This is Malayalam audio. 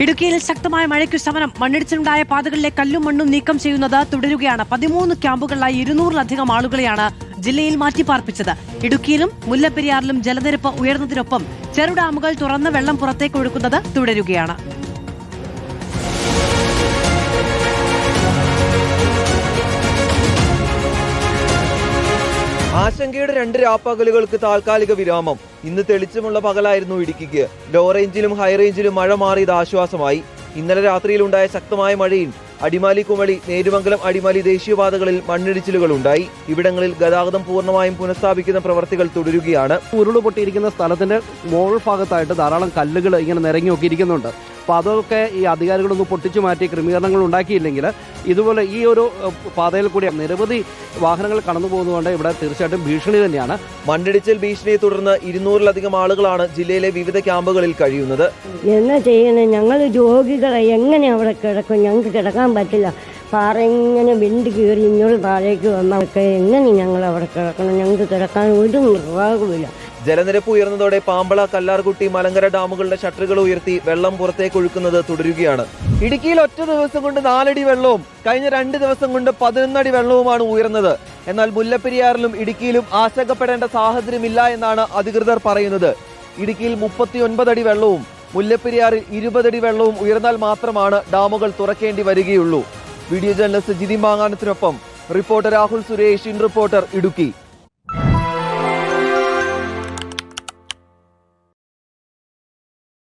ഇടുക്കിയിൽ ശക്തമായ മഴയ്ക്കു ശമനം. മണ്ണിടിച്ചിലുണ്ടായ പാതകളിലെ കല്ലും മണ്ണും നീക്കം ചെയ്യുന്നത് തുടരുകയാണ്. 13 ക്യാമ്പുകളിലായി 200-ലധികം ആളുകളെയാണ് ജില്ലയിൽ മാറ്റിപ്പാർപ്പിച്ചത്. ഇടുക്കിയിലും മുല്ലപ്പെരിയാറിലും ജലനിരപ്പ് ഉയർന്നതിനൊപ്പം ചെറുഡാമുകൾ തുറന്ന് വെള്ളം പുറത്തേക്ക് ഒഴുക്കുന്നത് തുടരുകയാണ്. ആശങ്കയുടെ 2 രാപ്പകലുകൾക്ക് താൽക്കാലിക വിരാമം. ഇന്ന് തെളിച്ചമുള്ള പകലായിരുന്നു ഇടുക്കിക്ക്. ലോ റേഞ്ചിലും ഹൈ റേഞ്ചിലും മഴ മാറിയത് ആശ്വാസമായി. ഇന്നലെ രാത്രിയിലുണ്ടായ ശക്തമായ മഴയിൽ അടിമാലി കുമളി നേരുമംഗലം അടിമാലി ദേശീയപാതകളിൽ മണ്ണിടിച്ചിലുകൾ ഉണ്ടായി. ഇവിടങ്ങളിൽ ഗതാഗതം പൂർണ്ണമായും പുനഃസ്ഥാപിക്കുന്ന പ്രവർത്തികൾ തുടരുകയാണ്. ഉരുളുപൊട്ടിയിരിക്കുന്ന സ്ഥലത്തിന്റെ മോൾ ഭാഗത്തായിട്ട് ധാരാളം കല്ലുകൾ ഇങ്ങനെ നിരങ്ങി നോക്കിയിരിക്കുന്നുണ്ട്. അപ്പോൾ അതൊക്കെ ഈ അധികാരികളൊന്ന് പൊട്ടിച്ചു മാറ്റി ക്രമീകരണങ്ങൾ ഉണ്ടാക്കിയില്ലെങ്കിൽ ഇതുപോലെ ഈ ഒരു പാതയിൽ കൂടി നിരവധി വാഹനങ്ങൾ കടന്നു പോകുന്നതുകൊണ്ട് ഇവിടെ തീർച്ചയായിട്ടും ഭീഷണി തന്നെയാണ്. മണ്ണിടിച്ചിൽ ഭീഷണിയെ തുടർന്ന് 200-ലധികം ആളുകളാണ് ജില്ലയിലെ വിവിധ ക്യാമ്പുകളിൽ കഴിയുന്നത്. എന്നാ ചെയ്യണേ, ഞങ്ങൾ രോഗികളെ എങ്ങനെ അവിടെ കിടക്കും? ഞങ്ങൾക്ക് കിടക്കാൻ പറ്റില്ല. പാറ ഇങ്ങനെ വെണ്ടി കയറി ഇങ്ങോട്ട് താഴേക്ക് വന്നവർക്ക് എങ്ങനെ ഞങ്ങൾ അവിടെ കിടക്കണം? ഞങ്ങൾക്ക് കിടക്കാൻ ഒരു നിർവാഹവുമില്ല. ജലനിരപ്പ് ഉയർന്നതോടെ പാമ്പള, കല്ലാർകുട്ടി, മലങ്കര ഡാമുകളുടെ ഷട്ടറുകൾ ഉയർത്തി വെള്ളം പുറത്തേക്ക് ഒഴുക്കുന്നത് തുടരുകയാണ്. ഇടുക്കിയിൽ ഒറ്റ ദിവസം കൊണ്ട് 4 അടി വെള്ളവും കഴിഞ്ഞ 2 ദിവസം കൊണ്ട് 11 അടി വെള്ളവുമാണ് ഉയർന്നത്. എന്നാൽ മുല്ലപ്പെരിയാറിലും ഇടുക്കിയിലും ആശങ്കപ്പെടേണ്ട സാഹചര്യമില്ല എന്നാണ് അധികൃതർ പറയുന്നത്. ഇടുക്കിയിൽ 39 അടി വെള്ളവും മുല്ലപ്പെരിയാറിൽ 20 അടി വെള്ളവും ഉയർന്നാൽ മാത്രമാണ് ഡാമുകൾ തുറക്കേണ്ടി വരികയുള്ളൂ. വീഡിയോ ജേർണലിസ്റ്റ് ജിതി മാങ്ങാനത്തിനൊപ്പം reporter Rahul Suresh, in reporter, Idukki.